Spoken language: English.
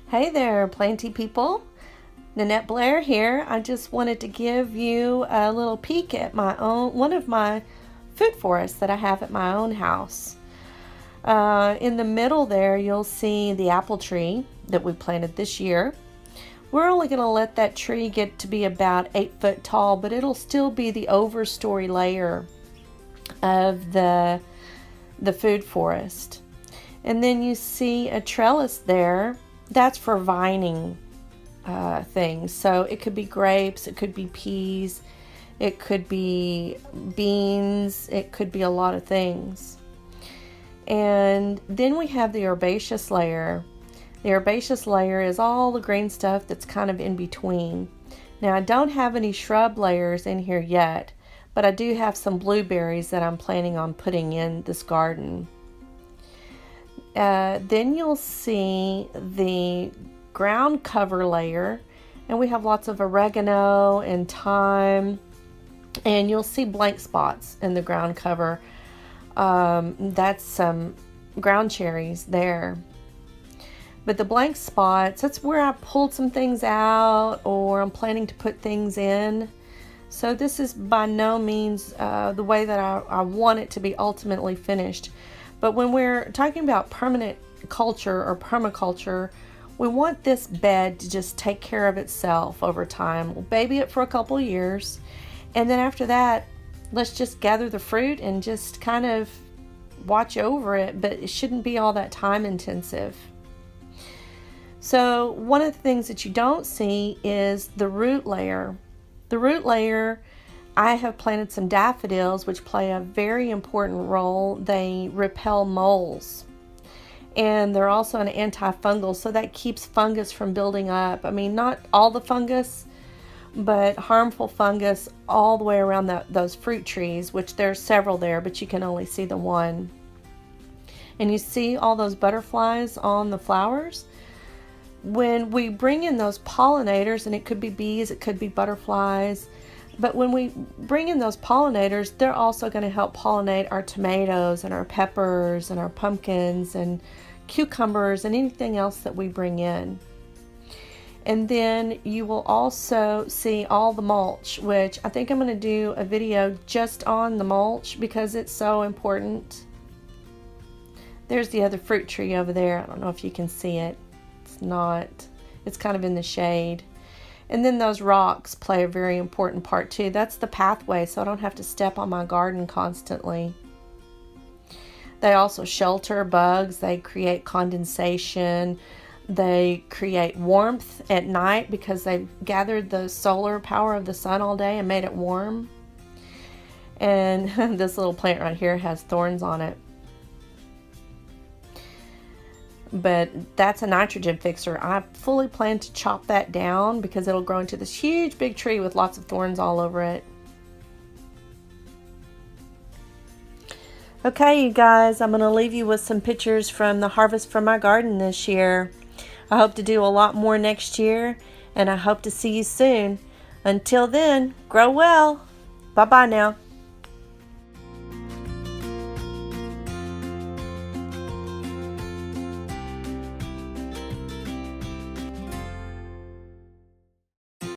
Hey there, planty people. Nanette Blair here. I just wanted to give you a little peek at one of my food forests that I have at my own house. In the middle there, you'll see the apple tree that we planted this year. We're only going to let that tree get to be about 8 foot tall, but it'll still be the overstory layer of the food forest. And then you see a trellis there. That's for vining things. So it could be grapes, it could be peas, it could be beans, it could be a lot of things. And then we have the herbaceous layer. The herbaceous layer is all the green stuff that's kind of in between. Now I don't have any shrub layers in here yet, but I do have some blueberries that I'm planning on putting in this garden. Then you'll see the ground cover layer, and we have lots of oregano and thyme, and you'll see blank spots in the ground cover. That's some ground cherries there. But the blank spots, that's where I pulled some things out, or I'm planning to put things in. So this is by no means the way that I want it to be ultimately finished. But when we're talking about permanent culture or permaculture, we want this bed to just take care of itself over time. We'll baby it for a couple of years, and then after that, let's just gather the fruit and just kind of watch over it, but it shouldn't be all that time intensive. So one of the things that you don't see is the root layer. The root layer, I have planted some daffodils, which play a very important role. They repel moles, and they're also an antifungal, so that keeps fungus from building up. I mean, not all the fungus, but harmful fungus all the way around those fruit trees, which there's several there, but you can only see the one. And you see all those butterflies on the flowers? When we bring in those pollinators, and it could be bees, it could be butterflies, but when we bring in those pollinators, they're also going to help pollinate our tomatoes and our peppers and our pumpkins and cucumbers and anything else that we bring in. And then you will also see all the mulch, which I think I'm going to do a video just on the mulch because it's so important. There's the other fruit tree over there. I don't know if you can see it. It's kind of in the shade. And then those rocks play a very important part too. That's the pathway, so I don't have to step on my garden constantly. They also shelter bugs. They create condensation. They create warmth at night because they've gathered the solar power of the sun all day and made it warm. And this little plant right here has thorns on it. But that's a nitrogen fixer. I fully plan to chop that down because it'll grow into this huge big tree with lots of thorns all over it. Okay, you guys, I'm going to leave you with some pictures from the harvest from my garden this year. I hope to do a lot more next year, and I hope to see you soon. Until then, grow well. Bye-bye now.